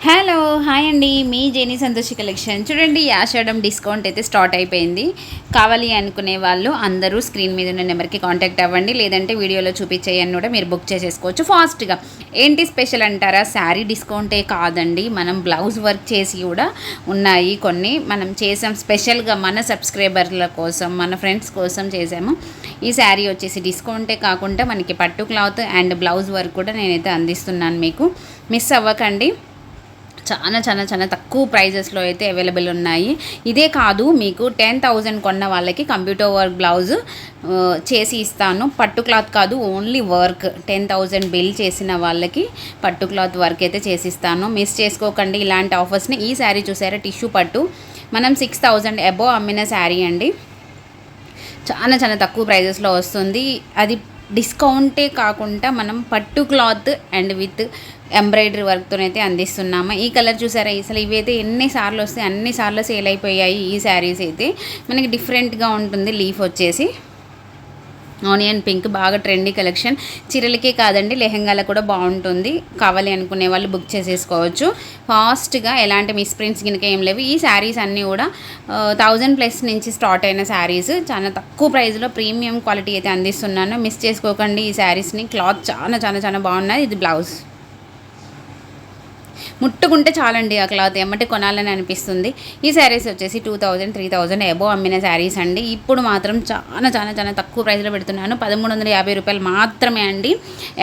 Hello hi అండి, మీ Jenny Santoshi collection. చూడండి, ఈ ఆషాఢం డిస్కౌంట్ అయితే స్టార్ట్ అయిపోయింది. కావాలి అనుకునే వాళ్ళు అందరూ స్క్రీన్ మీద ఉన్న నెంబర్కి కాంటాక్ట్ అవ్వండి, లేదంటే వీడియోలో చూపించేయని కూడా మీరు బుక్ చేసేసుకోవచ్చు ఫాస్ట్గా. ఏంటి స్పెషల్ అంటారా? శారీ డిస్కౌంటే కాదండి, మనం బ్లౌజ్ వర్క్ చేసి కూడా ఉన్నాయి కొన్ని. మనం చేసాం స్పెషల్గా మన సబ్స్క్రైబర్ల కోసం, మన ఫ్రెండ్స్ కోసం చేసాము. ఈ శారీ వచ్చేసి డిస్కౌంటే కాకుండా మనకి పట్టు క్లాత్ అండ్ బ్లౌజ్ వర్క్ కూడా నేనైతే అందిస్తున్నాను. మీకు మిస్ అవ్వకండి. చాలా చాలా చాలా తక్కువ ప్రైజెస్లో అయితే అవైలబుల్ ఉన్నాయి. ఇదే కాదు, మీకు 10,000 కొన్న వాళ్ళకి కంప్యూటర్ వర్క్ బ్లౌజ్ చేసి ఇస్తాను. పట్టు క్లాత్ కాదు, ఓన్లీ వర్క్. 10,000 బిల్ చేసిన వాళ్ళకి పట్టు క్లాత్ వర్క్ అయితే చేసిస్తాను. మిస్ చేసుకోకండి ఇలాంటి ఆఫర్స్ని. ఈ శారీ చూసారా, టిష్యూ పట్టు, మనం 6,000 అబోవ్ అమ్మిన శారీ అండి. చాలా చాలా తక్కువ ప్రైజెస్లో వస్తుంది. అది డిస్కౌంటే కాకుండా మనం పట్టు క్లాత్ అండ్ విత్ ఎంబ్రాయిడరీ వర్క్తోనైతే అందిస్తున్నాము. ఈ కలర్ చూసారా, అసలు ఇవైతే ఎన్నిసార్లు వస్తే అన్నిసార్లు సేల్ అయిపోయాయి. ఈ శారీస్ అయితే మనకి డిఫరెంట్గా ఉంటుంది. లీఫ్ వచ్చేసి ఆనియన్ పింక్, బాగా ట్రెండీ కలెక్షన్. చీరలకే కాదండి, లెహంగాలకు కూడా బాగుంటుంది. కావాలి అనుకునే వాళ్ళు బుక్ చేసేసుకోవచ్చు ఫాస్ట్గా. ఎలాంటి మిస్ప్రింట్స్ గినక ఏం లేవు. ఈ శారీస్ అన్నీ కూడా 1000+ నుంచి స్టార్ట్ అయిన శారీస్. చాలా తక్కువ ప్రైస్లో ప్రీమియం క్వాలిటీ అయితే అందిస్తున్నాను. మిస్ చేసుకోకండి ఈ శారీస్ని. క్లాత్ చాలా చాలా చాలా బాగున్నది. ఇది బ్లౌజ్. ముట్టుకుంటే చాలండి ఆ క్లాత్, ఎమ్మటి కొనాలని అనిపిస్తుంది. ఈ శారీస్ వచ్చేసి 2,000, 3,000 అబోవ్ అమ్మిన శారీస్ అండి. ఇప్పుడు మాత్రం చాలా చాలా చాలా తక్కువ ప్రైస్లో పెడుతున్నాను. 1,350 రూపాయలు మాత్రమే అండి.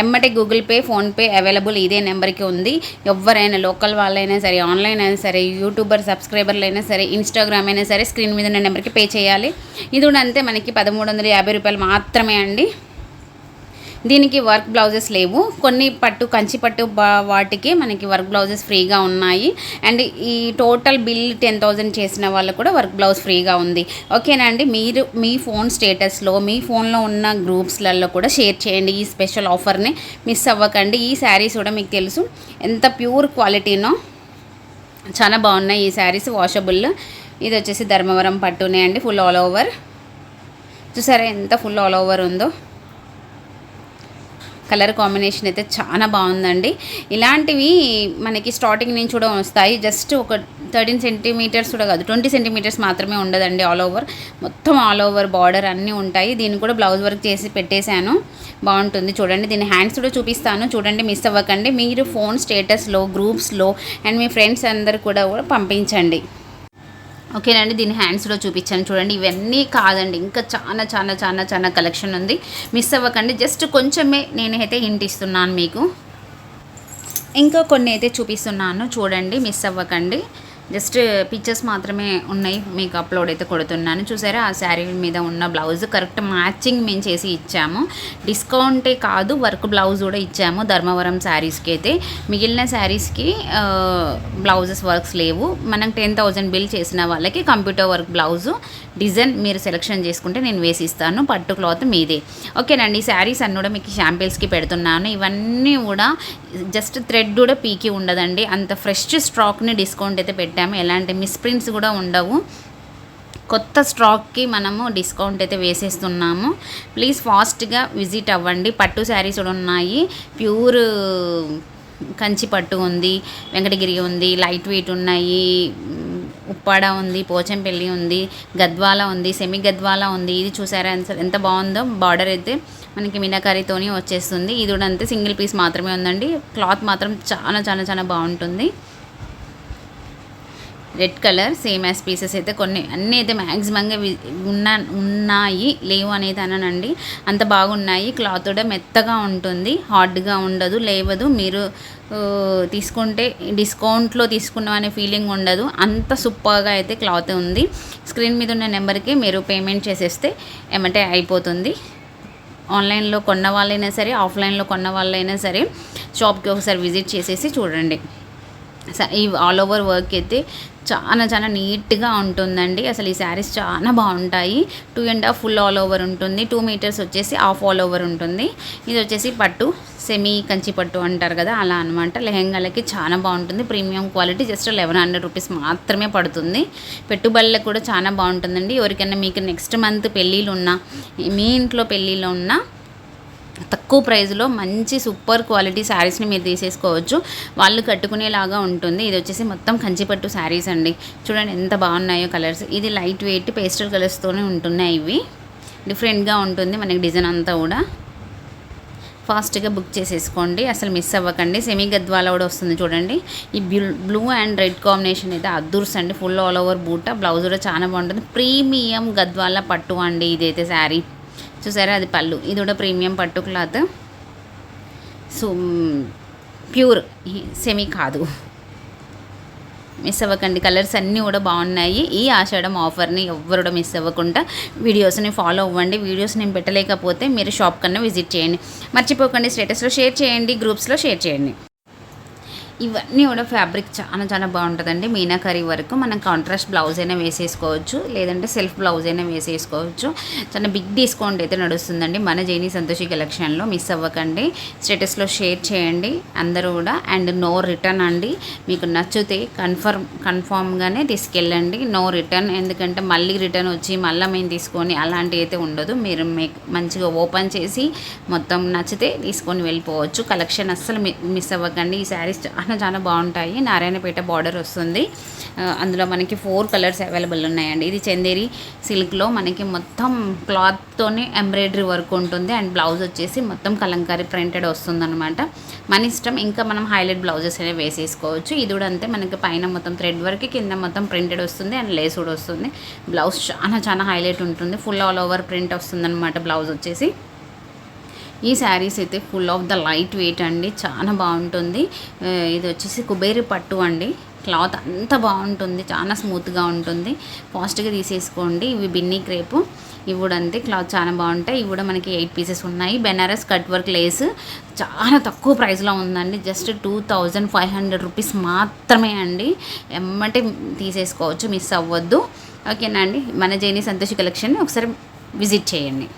ఎమ్మటి గూగుల్ పే, ఫోన్పే అవైలబుల్ ఇదే నెంబర్కి ఉంది. ఎవరైనా లోకల్ వాళ్ళైనా సరే, ఆన్లైన్ అయినా సరే, యూట్యూబర్ సబ్స్క్రైబర్లు అయినా సరే, ఇన్స్టాగ్రామ్ అయినా సరే, స్క్రీన్ మీద ఉన్న నెంబర్కి పే చేయాలి. ఇది కూడా అంతే, మనకి 1,350 రూపాయలు మాత్రమే అండి. దీనికి వర్క్ బ్లౌజెస్ లేవు. కొన్ని పట్టు, కంచి పట్టు వాటికి మనకి వర్క్ బ్లౌజెస్ ఫ్రీగా ఉన్నాయి. అండ్ ఈ టోటల్ బిల్ 10,000 చేసిన వాళ్ళకు కూడా వర్క్ బ్లౌజ్ ఫ్రీగా ఉంది. ఓకేనా అండి? మీరు మీ ఫోన్ స్టేటస్లో, మీ ఫోన్లో ఉన్న గ్రూప్స్లలో కూడా షేర్ చేయండి ఈ స్పెషల్ ఆఫర్ని. మిస్ అవ్వకండి. ఈ శారీస్ కూడా మీకు తెలుసు ఎంత ప్యూర్ క్వాలిటీనో, చాలా బాగున్నాయి ఈ శారీస్. వాషబుల్. ఇది వచ్చేసి ధర్మవరం పట్టునే అండి, ఫుల్ ఆల్ ఓవర్. చూసారా ఎంత ఫుల్ ఆల్ ఓవర్ ఉందో. కలర్ కాంబినేషన్ అయితే చాలా బాగుందండి. ఇలాంటివి మనకి స్టార్టింగ్ నుంచి కూడా వస్తాయి. జస్ట్ ఒక 13 సెంటీమీటర్స్ కూడా కాదు, 20 సెంటీమీటర్స్ మాత్రమే ఉండదండి. ఆల్ ఓవర్, మొత్తం ఆల్ ఓవర్ బార్డర్ అన్నీ ఉంటాయి. దీన్ని కూడా బ్లౌజ్ వర్క్ చేసి పెట్టేశాను. బాగుంటుంది చూడండి. దీని హ్యాండ్స్ కూడా చూపిస్తాను చూడండి, మిస్ అవ్వకండి. మీరు ఫోన్ స్టేటస్లో, గ్రూప్స్లో అండ్ మీ ఫ్రెండ్స్ అందరు కూడా పంపించండి. ఓకేనండి. దీని హ్యాండ్స్లో చూపించాను చూడండి. ఇవన్నీ కాదండి, ఇంకా చాలా చాలా చాలా చాలా కలెక్షన్ ఉంది. మిస్ అవ్వకండి. జస్ట్ కొంచెమే నేనైతే హింట్ ఇస్తున్నాను మీకు. ఇంకా కొన్ని అయితే చూపిస్తున్నాను చూడండి, మిస్ అవ్వకండి. జస్ట్ పిక్చర్స్ మాత్రమే ఉన్నాయి, మీకు అప్లోడ్ అయితే కొడుతున్నాను. చూసారా, ఆ శారీ మీద ఉన్న బ్లౌజ్ కరెక్ట్ మ్యాచింగ్ మేము చేసి ఇచ్చాము. డిస్కౌంటే కాదు, వర్క్ బ్లౌజ్ కూడా ఇచ్చాము ధర్మవరం శారీస్కి అయితే. మిగిలిన శారీస్కి బ్లౌజెస్ వర్క్స్ లేవు. మనం 10,000 బిల్ చేసిన వాళ్ళకి కంప్యూటర్ వర్క్ బ్లౌజు డిజైన్ మీరు సెలెక్షన్ చేసుకుంటే నేను వేసి ఇస్తాను. పట్టు క్లాత్ మీదే. ఓకేనండి. ఈ శారీస్ అన్నీ కూడా మీకు శాంపిల్స్కి పెడుతున్నాను. ఇవన్నీ కూడా జస్ట్ థ్రెడ్ కూడా పీకి ఉండదండి, అంత ఫ్రెష్ స్టాక్ని డిస్కౌంట్ అయితే పెట్టాము. ఎలాంటి మిస్ప్రింట్స్ కూడా ఉండవు. కొత్త స్టాక్కి మనము డిస్కౌంట్ అయితే వేసేస్తున్నాము. ప్లీజ్ ఫాస్ట్గా విజిట్ అవ్వండి. పట్టు శారీస్ కూడా ఉన్నాయి. ప్యూర్ కంచి పట్టు ఉంది, వెంకటగిరి ఉంది, లైట్ వెయిట్ ఉన్నాయి, ఉప్పాడ ఉంది, పోచంపల్లి ఉంది, గద్వాల ఉంది, సెమీ గద్వాల ఉంది. ఇది చూసారా ఎంత బాగుందో. బార్డర్ అయితే మనకి మీనాకారీతోని వచ్చేస్తుంది. ఇది కూడా అంతే, సింగిల్ పీస్ మాత్రమే ఉందండి. క్లాత్ మాత్రం చాలా చాలా చాలా బాగుంటుంది. Red colour same as pieces అయితే కొన్ని అన్నీ అయితే మ్యాక్సిమంగా ఉన్నాయి, లేవు అనేది అనండి. అంత బాగున్నాయి. క్లాత్ కూడా మెత్తగా ఉంటుంది, హార్డ్గా ఉండదు, లేవదు. మీరు తీసుకుంటే డిస్కౌంట్లో తీసుకున్నాం అనే ఫీలింగ్ ఉండదు. అంత సూపర్గా అయితే క్లాత్ ఉంది. స్క్రీన్ మీద ఉన్న నెంబర్కి మీరు పేమెంట్ చేసేస్తే ఏమంటే అయిపోతుంది. ఆన్లైన్లో కొన్న వాళ్ళైనా సరే, ఆఫ్లైన్లో కొన్న వాళ్ళైనా సరే షాప్కి ఒకసారి విజిట్ చేసేసి చూడండి. ఈ ఆల్ ఓవర్ వర్క్ అయితే చాలా చాలా నీట్గా ఉంటుందండి. అసలు ఈ శారీస్ చాలా బాగుంటాయి. 2.5 ఫుల్ ఆల్ ఓవర్ ఉంటుంది, 2 మీటర్స్ వచ్చేసి హాఫ్ ఆల్ ఓవర్ ఉంటుంది. ఇది వచ్చేసి పట్టు, సెమీ కంచి పట్టు అంటారు కదా, అలా అనమాట. లెహంగాలకి చాలా బాగుంటుంది. Premium quality. జస్ట్ 1,100 రూపీస్ మాత్రమే పడుతుంది. పెట్టుబడులకు కూడా చాలా బాగుంటుందండి. ఎవరికైనా మీకు నెక్స్ట్ మంత్ పెళ్ళిళ్ళు ఉన్నా, మీ ఇంట్లో పెళ్ళిళ్ళు ఉన్నా తక్కువ ప్రైస్లో మంచి సూపర్ క్వాలిటీ శారీస్ని మీరు తీసేసుకోవచ్చు. వాళ్ళు కట్టుకునేలాగా ఉంటుంది. ఇది వచ్చేసి మొత్తం కంచిపట్టు శారీస్ అండి. చూడండి ఎంత బాగున్నాయో కలర్స్. ఇది లైట్ వెయిట్ పేస్టల్ కలర్స్తోనే ఉంటున్నాయి. ఇవి డిఫరెంట్గా ఉంటుంది మనకి డిజైన్ అంతా కూడా. ఫాస్ట్గా బుక్ చేసేసుకోండి, అసలు మిస్ అవ్వకండి. సెమీ గద్వాల కూడా వస్తుంది చూడండి. ఈ బ్లూ అండ్ రెడ్ కాంబినేషన్ అయితే అద్దుర్స్ అండి. ఫుల్ ఆల్ ఓవర్ బూట. బ్లౌజ్ కూడా చాలా బాగుంటుంది. ప్రీమియం గద్వాల పట్టు అండి ఇదైతే శారీ. చూసారా, అది పళ్ళు. ఇది కూడా ప్రీమియం పట్టు క్లాత్. సో ప్యూర్ సెమీ కాదు. మిస్ అవ్వకండి. కలర్స్ అన్నీ కూడా బాగున్నాయి. ఈ ఆషాఢం ఆఫర్ని ఎవ్వరు కూడా మిస్ అవ్వకుండా వీడియోస్ని ఫాలో అవ్వండి. వీడియోస్ నేను పెట్టలేకపోతే మీరు షాప్ కన్నా విజిట్ చేయండి. మర్చిపోకండి, స్టేటస్లో షేర్ చేయండి, గ్రూప్స్లో షేర్ చేయండి. ఇవన్నీ కూడా ఫ్యాబ్రిక్ చాలా చాలా బాగుంటుందండి. మీనాకరీ వరకు మనం కాంట్రాస్ట్ బ్లౌజ్ అయినా వేసేసుకోవచ్చు, లేదంటే సెల్ఫ్ బ్లౌజ్ అయినా వేసేసుకోవచ్చు. చాలా బిగ్ డిస్కౌంట్ అయితే నడుస్తుందండి మన జైనీ సంతోషి కలెక్షన్లో. మిస్ అవ్వకండి, స్టేటస్లో షేర్ చేయండి అందరూ కూడా. అండ్ నో రిటర్న్ అండి. మీకు నచ్చితే కన్ఫామ్గానే తీసుకెళ్ళండి. నో రిటర్న్, ఎందుకంటే మళ్ళీ రిటర్న్ వచ్చి మళ్ళీ మేము తీసుకొని అలాంటివి అయితే ఉండదు. మీరు మంచిగా ఓపెన్ చేసి మొత్తం నచ్చితే తీసుకొని వెళ్ళిపోవచ్చు. కలెక్షన్ అస్సలు మిస్ అవ్వకండి. ఈ శారీస్ చాలా బాగుంటాయి. నారాయణపేట బార్డర్ వస్తుంది. అందులో మనకి 4 కలర్స్ అవైలబుల్ ఉన్నాయండి. ఇది చందేరి సిల్క్లో మనకి మొత్తం క్లాత్తోనే ఎంబ్రాయిడరీ వర్క్ ఉంటుంది. అండ్ బ్లౌజ్ వచ్చేసి మొత్తం కలంకారీ ప్రింటెడ్ వస్తుందన్నమాట. మన ఇష్టం, ఇంకా మనం హైలైట్ బ్లౌజెస్ అనేవి వేసేసుకోవచ్చు. ఇది కూడా అంతే, మనకి పైన మొత్తం థ్రెడ్ వర్క్, కింద మొత్తం ప్రింటెడ్ వస్తుంది అండ్ లేస్ కూడా వస్తుంది. బ్లౌజ్ చాలా హైలైట్ ఉంటుంది. ఫుల్ ఆల్ ఓవర్ ప్రింట్ వస్తుందన్నమాట బ్లౌజ్ వచ్చేసి. ఈ శారీస్ అయితే full of the light weight అండి, చాలా బాగుంటుంది. ఇది వచ్చేసి కుబేరి పట్టు అండి. క్లాత్ అంత బాగుంటుంది, చాలా స్మూత్గా ఉంటుంది. ఫాస్ట్గా తీసేసుకోండి. ఇవి బిన్నీ క్రేపు, ఇవి కూడా అంతే. క్లాత్ చాలా బాగుంటాయి. ఇవి కూడా మనకి 8 పీసెస్ ఉన్నాయి. బెనారస్ కట్ వర్క్ లేస్ చాలా తక్కువ ప్రైస్లో ఉందండి. జస్ట్ 2500 రూపీస్ మాత్రమే అండి. ఎమ్మటే తీసేసుకోవచ్చు, మిస్ అవ్వద్దు. ఓకేనా అండి. మన జైనీ సంతోషి కలెక్షన్ ఒకసారి విజిట్ చేయండి.